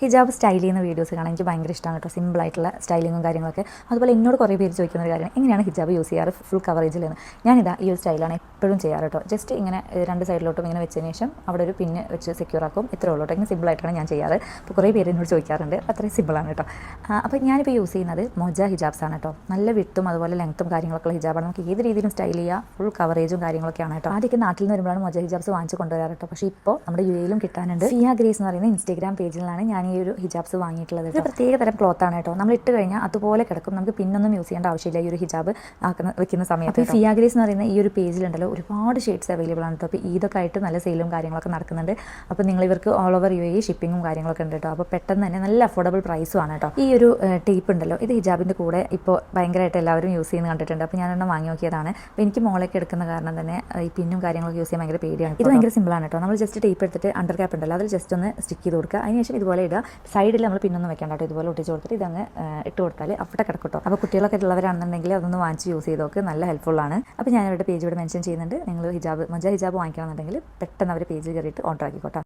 ഹിജാബ് style ചെയ്യുന്ന videos കാണാൻ എനിക്ക് ഭയങ്കര ഇഷ്ടമാണ് കേട്ടോ. സിമ്പിളായിട്ടുള്ള സ്റ്റൈലിങ്ങും കാര്യങ്ങളൊക്കെ. അതുപോലെ എന്നോട് കുറേ പേര് ചോദിക്കുന്ന ഒരു കാര്യം, എങ്ങനെയാണ് ഹിജാബ് യൂസ് ചെയ്യാറ് ഫുൾ കവറേജിൽ എന്ന്. ഞാനിതാ ഈ ഒരു സ്റ്റൈലാണ് എപ്പോഴും ചെയ്യാറ് കേട്ടോ. ജസ്റ്റ് ഇങ്ങനെ രണ്ട് സൈഡിലോട്ടും ഇങ്ങനെ വെച്ചതിന് ശേഷം അവിടെ ഒരു പിന്ന് വെച്ച് സെക്യൂർ ആക്കും. ഇത്രേ ഉള്ളൂ കേട്ടോ. ഇങ്ങനെ സിമ്പിളായിട്ടാണ് ഞാൻ ചെയ്യാറ്. അപ്പോൾ കുറേ പേര് എന്നോട് ചോദിക്കാറുണ്ട്. അത്രയും സിമ്പിളാണ് കേട്ടോ. അപ്പോൾ ഞാനിപ്പോൾ യൂസ് ചെയ്യുന്നത് മൊജ ഹിജാബ്സ് ആണ് കേട്ടോ. നല്ല വിട്ടും അതുപോലെ ലെങ്ത്തും കാര്യങ്ങളൊക്കെ ഹിജാബാണ്. നമുക്ക് ഏത് രീതിയിലും സ്റ്റൈൽ ചെയ്യുക. ഫുൾ കവറേജും കാര്യങ്ങളൊക്കെയാണ് കേട്ടോ. ആദ്യമൊക്കെ നാട്ടിൽ നിന്ന് വരുമ്പോഴാണ് മൊജ ഹിജാബ്സ് വാങ്ങിച്ച് കൊണ്ടുവരാറ് കേട്ടോ. പക്ഷേ ഇപ്പോൾ നമ്മുടെ യുഎയിലും കിട്ടാനുണ്ട്. ഫിയ ഗ്രേസ് എന്ന് പറയുന്ന ഇൻസ്റ്റാഗ്രാം പേജിലാണ് ഞാൻ ഈ ഒരു ഹിജാബ്സ് വാങ്ങിയിട്ടുള്ളത്. ഇത് പ്രത്യേക തരം ക്ലോത്താണ് കേട്ടോ. നമ്മൾ ഇട്ട് കഴിഞ്ഞാൽ അതുപോലെ കിടക്കും. നമുക്ക് പിന്നൊന്നും യൂസ് ചെയ്യേണ്ട ആവശ്യമില്ല ഈ ഒരു ഹിജാബ് വെക്കുന്ന സമയത്ത്. അപ്പോൾ ഫിയ ഗ്രേസ് എന്ന് പറയുന്ന ഈ ഒരു പേജിലുണ്ടല്ലോ ഒരുപാട് ഷെയ്ഡ്സ് അവൈലബിൾ ആണ് കേട്ടോ. അപ്പോൾ ഇതൊക്കെ ആയിട്ട് നല്ല സെയിലും കാര്യങ്ങളൊക്കെ നടക്കുന്നുണ്ട്. അപ്പോൾ നിങ്ങൾ ഇവർക്ക് ഓൾ ഓവർ UAE ഷിപ്പിങ്ങും കാര്യങ്ങളൊക്കെ ഉണ്ട് കേട്ടോ. അപ്പോൾ പെട്ടെന്ന് തന്നെ നല്ല അഫോർഡബിൾ പ്രൈസും ആണ് കേട്ടോ. ഈ ഒരു ടേപ്പ് ഉണ്ടല്ലോ, ഇത് ഹിജാബിൻ്റെ കൂടെ ഇപ്പോൾ ഭയങ്കരമായിട്ട് എല്ലാവരും യൂസ് ചെയ്യുന്നത് കണ്ടിട്ടുണ്ട്. അപ്പോൾ ഞാനൊന്ന് വാങ്ങി നോക്കിയതാണ്. അപ്പോൾ എനിക്ക് മോളൊക്കെ എടുക്കുന്ന കാരണം തന്നെ ഈ പിന്നും കാര്യങ്ങളൊക്കെ യൂസ് ചെയ്യാൻ ഭയങ്കര പേടിയാണ്. ഇത് ഭയങ്കര സിമ്പിളാണ് കേട്ടോ. നമ്മൾ ജസ്റ്റ് ടേപ്പ് എടുത്തിട്ട് അണ്ടർ ക്യാപ്പ് ഉണ്ടല്ലോ അതിൽ ജസ്റ്റ് ഒന്ന് സ്റ്റിക്ക് ചെയ്ത് കൊടുക്കുക. അതിനുശേഷം ഇതുപോലെ ഇടുക. സൈഡിൽ നമ്മൾ പിന്നൊന്നും വെക്കേണ്ട കേട്ടോ. ഇതുപോലെ ഒട്ടിച്ച് കൊടുത്തിട്ട് ഇതങ്ങ് ഇട്ട് കൊടുത്താൽ അവിടെ കിടക്കട്ടോ. അപ്പോൾ കുട്ടികളൊക്കെ ഉള്ളവരാണെന്നുണ്ടെങ്കിൽ അതൊന്ന് വാങ്ങിച്ച് യൂസ് ചെയ്ത് നോക്ക്. നല്ല ഹെൽപ്ഫുള്ളാണ്. അപ്പോൾ ഞാൻ അവരുടെ പേജ് ഇവിടെ മെൻഷൻ ചെയ്യുന്നുണ്ട്. നിങ്ങൾ മൊജ ഹിജാബ് വാങ്ങിക്കണമെന്നുണ്ടെങ്കിൽ പെട്ടെന്ന് അവർ പേജ് കയറിയിട്ട് ഓർഡർ ആക്കിക്കോട്ടോ.